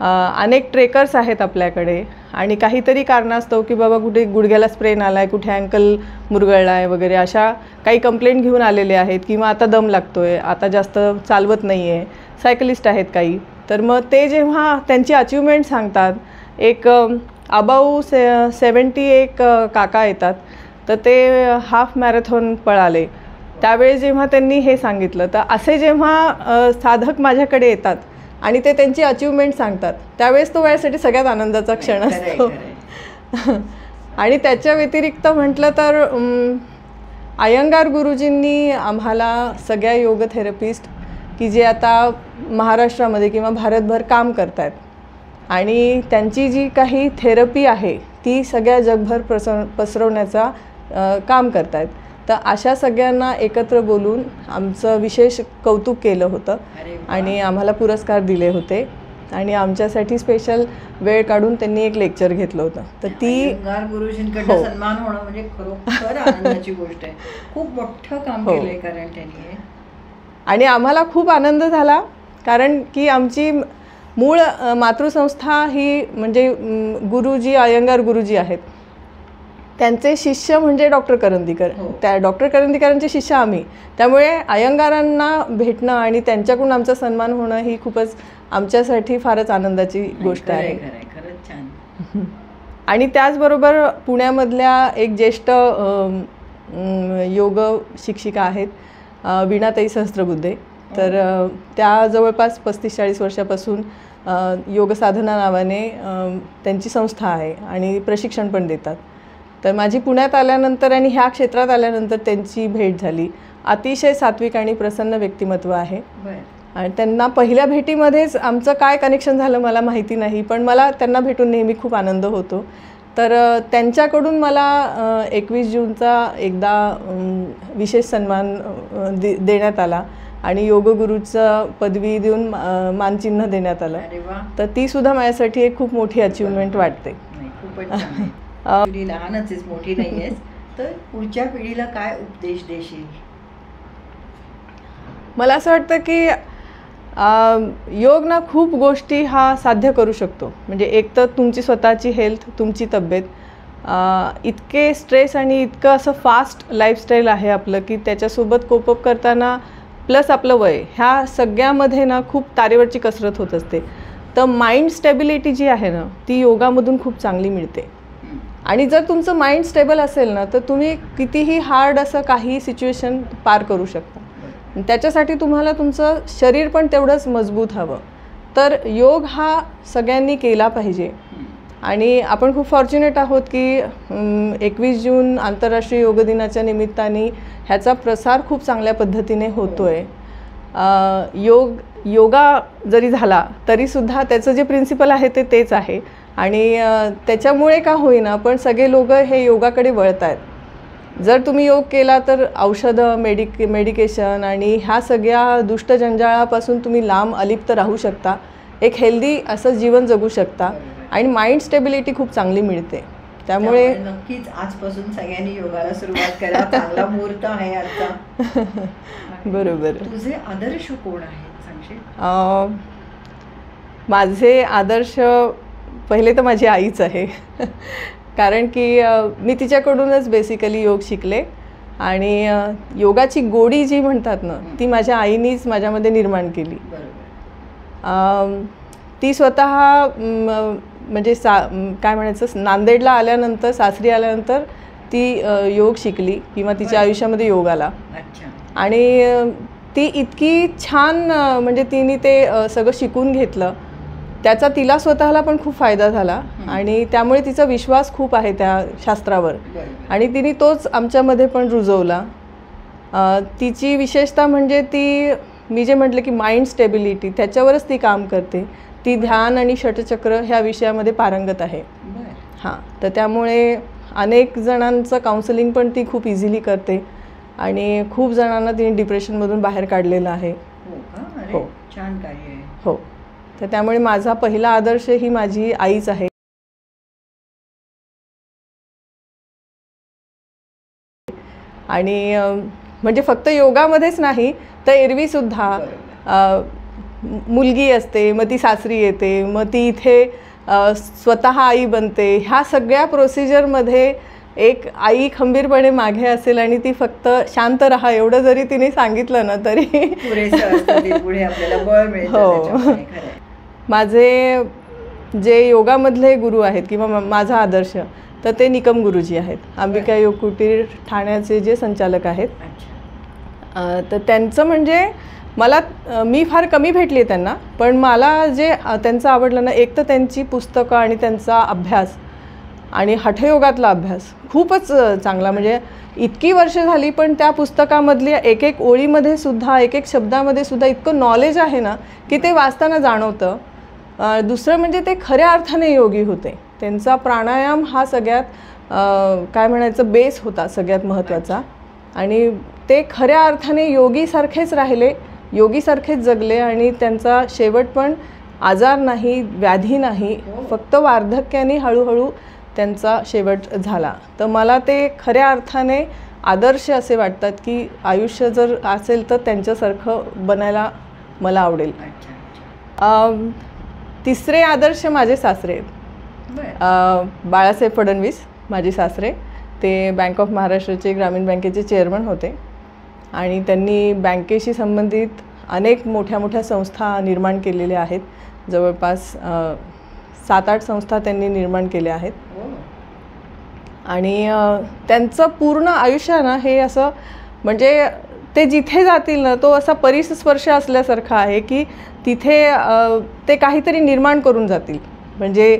अनेक ट्रेकर्स आहेत आपल्याकडे आणि काहीतरी कारणास्तव की बाबा कुठे गुडघ्याला स्प्रेन आला आहे, कुठे अँकल मुरगळला आहे वगैरे, अशा काही कंप्लेंट घेऊन आलेले आहेत किंवा आता दम लागतो आहे, आता जास्त चालवत नाही आहे, सायकलिस्ट आहेत काही. तर मग ते जेव्हा त्यांची अचिव्हमेंट सांगतात, एक अबाऊ 71 काका येतात, तर ते हाफ मॅरेथॉन पळाले. त्यावेळी जेव्हा त्यांनी हे सांगितलं, तर असे जेव्हा साधक माझ्याकडे येतात आणि ते त्यांची अचिव्हमेंट सांगतात त्यावेळेस तो माझ्यासाठी सगळ्यात आनंदाचा क्षण असतो. आणि त्याच्या व्यतिरिक्त म्हटलं तर अय्यंगार गुरुजींनी आम्हाला सगळ्या योग थेरपिस्ट की जे आता महाराष्ट्रामध्ये किंवा भारतभर काम करत आहेत आणि त्यांची जी काही थेरपी आहे ती सगळ्या जगभर पसरवण्याचा काम करत आहेत. तर अशा सगळ्यांना एकत्र बोलून आमचं विशेष कौतुक केलं होतं आणि आम्हाला पुरस्कार दिले होते आणि आमच्यासाठी स्पेशल वेळ काढून त्यांनी एक लेक्चर घेतलं होतं. तर ती गुरुजींकडे सन्मान होणं म्हणजे खरोखर आनंदाची गोष्ट आहे. खूप मोठं काम केलंय कारण त्यांनी आणि आम्हाला खूप आनंद झाला कारण की आमची मूळ मातृसंस्था ही म्हणजे गुरुजी अयंगार गुरुजी आहेत त्यांचे शिष्य म्हणजे डॉक्टर करंदीकर. त्या डॉक्टर करंदीकरांचे शिष्य आम्ही. त्यामुळे अयंगारांना भेटणं आणि त्यांच्याकडून आमचा सन्मान होणं ही खूपच आमच्यासाठी फारच आनंदाची गोष्ट आहे. खरंच छान. आणि त्याचबरोबर पुण्यामधल्या एक ज्येष्ठ योग शिक्षिका आहेत वीणाताई सहस्त्रबुद्धे. तर त्या जवळपास 35-40 वर्षापासून योग साधना नावाने त्यांची संस्था आहे आणि प्रशिक्षण पण देतात. तर माझी पुण्यात आल्यानंतर आणि ह्या क्षेत्रात आल्यानंतर त्यांची भेट झाली. अतिशय सात्विक आणि प्रसन्न व्यक्तिमत्व आहे आणि त्यांना पहिल्या भेटीमध्येच आमचं काय कनेक्शन झालं मला माहिती नाही, पण मला त्यांना भेटून नेहमी खूप आनंद होतो. तर त्यांच्याकडून मला 21 जूनचा एकदा विशेष सन्मान देण्यात आला आणि योगगुरूचं पदवी देऊन मानचिन्ह देण्यात आलं. तर ती सुद्धा माझ्यासाठी एक खूप मोठी अचीवमेंट वाटते. लहानच आहेस, मोठी नाही आहेस, तर पुढच्या पिढीला काय उपदेश देशील? मला असं वाटतं की योग ना खूप गोष्टी हा साध्य करू शकतो. म्हणजे एक तर तुमची स्वतःची हेल्थ, तुमची तब्येत, इतके स्ट्रेस आणि इतकं असं फास्ट लाईफस्टाईल आहे आपलं की त्याच्यासोबत कोपअप करताना प्लस आपलं वय, ह्या सगळ्यामध्ये ना खूप तारेवरची कसरत होत असते. तर माइंड स्टेबिलिटी जी आहे ना ती योगामधून खूप चांगली मिळते. आणि जर तुमचं माइंड स्टेबल असेल ना तर तुम्ही कितीही हार्ड असं काही सिच्युएशन पार करू शकता. त्याच्यासाठी तुम्हाला तुमचं शरीर पण तेवढंच मजबूत हवं. तर योग हा सगळ्यांनी केला पाहिजे. आणि आपण खूप फॉर्च्युनेट आहोत की 21 जून आंतरराष्ट्रीय योग दिनाच्या निमित्ताने ह्याचा प्रसार खूप चांगल्या पद्धतीने होतो आहे. योगा जरी झाला तरीसुद्धा त्याचं जे प्रिन्सिपल आहे ते तेच आहे आणि त्याच्यामुळे का होईना पण सगळे लोक हे योगाकडे वळत आहेत. जर तुम्ही योग केला तर औषधं, मेडिकेशन आणि ह्या सगळ्या दुष्टजंजाळापासून तुम्ही लांब अलिप्त राहू शकता. एक हेल्दी असं जीवन जगू शकता आणि माइंड स्टेबिलिटी खूप चांगली मिळते. त्यामुळे नक्कीच आजपासून सगळ्यांनी योगाला सुरुवात करा. चांगला मुहूर्त आहे आजचा. बरोबर. तुझे आदर्श कोण आहेत सांगशील? माझे आदर्श पहिले तर माझी आईच आहे. कारण की मी तिच्याकडूनच बेसिकली योग शिकले आणि योगाची गोडी जी म्हणतात ना ती माझ्या आईनीच माझ्यामध्ये निर्माण केली. ती स्वतः म्हणजे काय म्हणायचं नांदेडला आल्यानंतर, सासरी आल्यानंतर ती योग शिकली किंवा तिच्या आयुष्यामध्ये योग आला. आणि ती इतकी छान म्हणजे तिने ते सगळं शिकून घेतलं. त्याचा तिला स्वतःला पण खूप फायदा झाला आणि त्यामुळे तिचा विश्वास खूप आहे त्या शास्त्रावर आणि तिने तोच आमच्यामध्ये पण रुजवला. तिची विशेषता म्हणजे ती मी जे म्हटलं की माइंड स्टेबिलिटी त्याच्यावरच ती काम करते. ती ध्यान आणि षटचक्र ह्या विषयामध्ये पारंगत आहे. हां, तर त्यामुळे अनेक जणांचं काउन्सिलिंग पण ती खूप इझिली करते आणि खूप जणांना तिने डिप्रेशनमधून बाहेर काढलेलं आहे. हो, छान कार्य आहे. हो, तर त्यामुळे माझा पहिला आदर्श ही माझी आईच आहे. आणि म्हणजे फक्त योगामध्येच नाही तर एरवीसुद्धा मुलगी असते, मग ती सासरी येते, मग ती इथे स्वतः आई बनते. ह्या सगळ्या प्रोसिजरमध्ये एक आई खंबीरपणे मागे असेल आणि ती फक्त शांत राहा एवढं जरी तिने सांगितलं ना तरी पुढे आपल्याला बळ मिळतं. हो, माझे जे योगामधले गुरु आहेत किंवा माझा आदर्श तर ते निकम गुरुजी आहेत. अंबिका योग कुटीर ठाण्याचे जे संचालक आहेत. तर त्यांचं म्हणजे मला मी फार कमी भेटली आहे त्यांना, पण मला जे त्यांचं आवडलं ना एक तर त्यांची पुस्तकं आणि त्यांचा अभ्यास आणि हठयोगातला अभ्यास खूपच चांगला. म्हणजे इतकी वर्ष झाली पण त्या पुस्तकामधल्या एक एक ओळीमध्ये सुद्धा, एक एक शब्दामध्ये सुद्धा इतकं नॉलेज आहे ना की ते वाचताना जाणवतं. दुसरं म्हणजे ते खऱ्या अर्थाने योगी होते. त्यांचा प्राणायाम हा सगळ्यात काय म्हणायचं बेस होता, सगळ्यात महत्त्वाचा. आणि ते खऱ्या अर्थाने योगीसारखेच राहिले, योगीसारखेच जगले आणि त्यांचा शेवट पण आजार नाही, व्याधी नाही, फक्त वार्धक्याने हळूहळू त्यांचा शेवट झाला. तर मला ते खऱ्या अर्थाने आदर्श असे वाटतात की आयुष्य जर असेल तर त्यांच्यासारखं बनायला मला आवडेल. तिसरे आदर्श माझे सासरे आहेत. बाळासाहेब फडणवीस माझे सासरे, ते बँक ऑफ महाराष्ट्राचे ग्रामीण बँकेचे चेअरमन होते आणि त्यांनी बँकेशी संबंधित अनेक मोठ्या मोठ्या संस्था निर्माण केलेल्या आहेत. जवळपास 7-8 संस्था त्यांनी निर्माण केल्या आहेत. आणि त्यांचं पूर्ण आयुष्य ना हे असं म्हणजे ते जिथे जातील ना तो असा परिस्पर्श असल्यासारखा आहे की तिथे ते काहीतरी निर्माण करून जातील. म्हणजे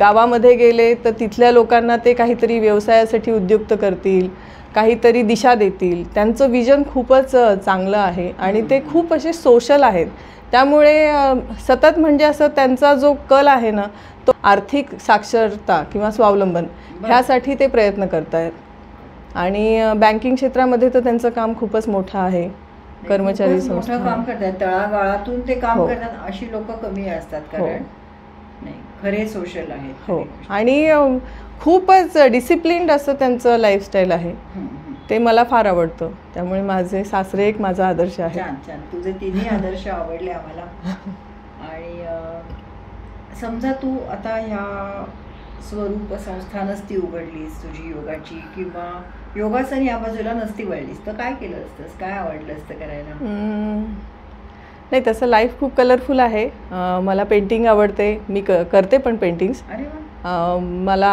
गावामध्ये गेले तर तिथल्या लोकांना ते काहीतरी व्यवसायासाठी उद्युक्त करतील, काहीतरी दिशा देतील. त्यांचं विजन खूपच चांगलं आहे आणि ते खूप असे सोशल आहेत. त्यामुळे सतत म्हणजे असं त्यांचा जो कल आहे ना तो आर्थिक साक्षरता किंवा स्वावलंबन ह्यासाठी ते प्रयत्न करत आहेत. आणि बँकिंग क्षेत्रामध्ये तर त्यांचं काम खूपच मोठं आहे. कर्मचारी संस्था काम करतात, तळागाळातून ते काम करतात. अशी लोक कमी असतात, कारण नाही खरे सोशल आहेत. हो, आणि खूपच डिसिप्लिन्ड असं त्यांचं लाईफस्टाईल आहे. ते मला फार आवडतं. त्यामुळे माझे सासरे एक माझा आदर्श आहे. छान छान, तुझे तिन्ही आदर्श आवडले आम्हाला. आणि समजा तू आता ह्या स्वरूप संस्था नसती उघडलीस तुझी योगाची, किंवा योगासन या बाजूला नसती वळलीस, तर काय केलं असतंस? काय आवडलं असतं करायला? नाही, तसं लाईफ खूप कलरफुल आहे. मला पेंटिंग आवडते, मी करते पण पेंटिंग्स. अरे वा. मला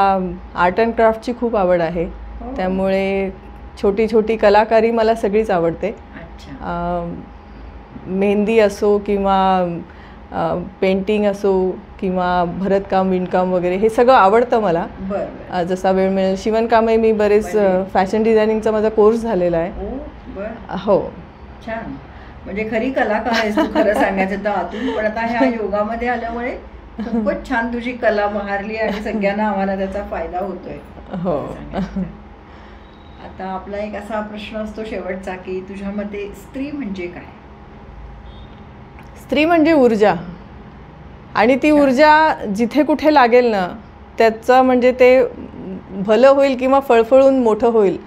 आर्ट अँड क्राफ्टची खूप आवड आहे. त्यामुळे छोटी छोटी कलाकारी मला सगळीच आवडते. मेहंदी असो किंवा पेंटिंग असो किंवा भरतकाम, विणकाम वगैरे हे सगळं आवडतं मला. जसा वेळ मिळेल. शिवणकामही मी बरेच फॅशन डिझायनिंगचा माझा कोर्स झालेला आहे. हो. छान, म्हणजे खरी कलाकार आहेस तू, खरं सांगायचं तर आतून. पण आता ह्या योगामध्ये आल्यामुळे खूपच छान तुझी कला बहारली आणि सगळ्यांना आम्हाला त्याचा फायदा होतोय. हो. आता आपला एक असा प्रश्न असतो शेवटचा की तुझ्या मते स्त्री म्हणजे काय? स्त्री म्हणजे ऊर्जा, आणि ती ऊर्जा जिथे कुठे लागेल ना त्याचं म्हणजे ते भलं होईल किंवा फळफळून मोठं होईल.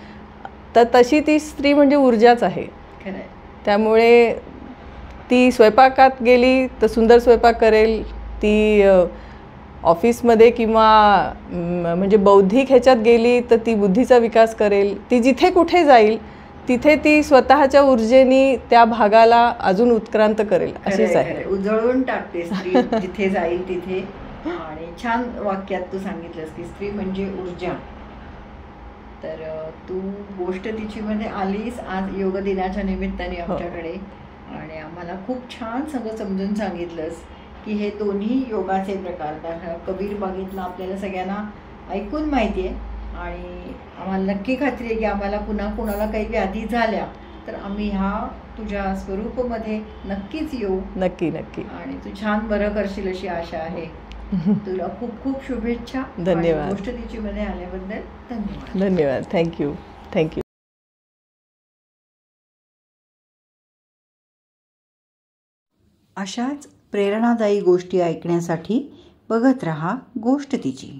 तर तशी ती स्त्री म्हणजे ऊर्जाच आहे. त्यामुळे ती स्वयंपाकात गेली तर सुंदर स्वयंपाक करेल, ती ऑफिसमध्ये किंवा म्हणजे बौद्धिक ह्याच्यात गेली तर ती बुद्धीचा विकास करेल. ती जिथे कुठे जाईल तिथे ती स्वतःच्या ऊर्जेने त्या भागाला अजून उत्क्रांत करेल, अशीच आहे. उजळून टाकते स्त्री जिथे जाईल तिथे. आणि छान वाक्यात तू सांगितलंस की स्त्री म्हणजे ऊर्जा. तर तू गोष्ट तिची मध्ये आलीस आज योग दिनाच्या निमित्ताने आमच्याकडे, आणि आम्हाला खूप छान सगळं समजून सांगितलंस की हे दोन्ही योगाचे प्रकार. कारण कबीर बागेतला आपल्याला सगळ्यांना ऐकून माहिती आहे, आणि आम्हाला नक्की खात्री आहे की आम्हाला पुन्हा कोणाला काही व्याधी झाल्या तर आम्ही ह्या तुझ्या स्वरूपामध्ये नक्कीच येऊ. नक्की नक्की. आणि तू छान बरं करशील अशी आशा आहे. तुला खूप खूप शुभेच्छा. धन्यवाद. गोष्ट तिची मध्ये आल्याबद्दल धन्यवाद. धन्यवाद. थँक्यू. थँक्यू. अशाच प्रेरणादायी गोष्टी ऐकण्यासाठी बघत रहा गोष्ट तिची.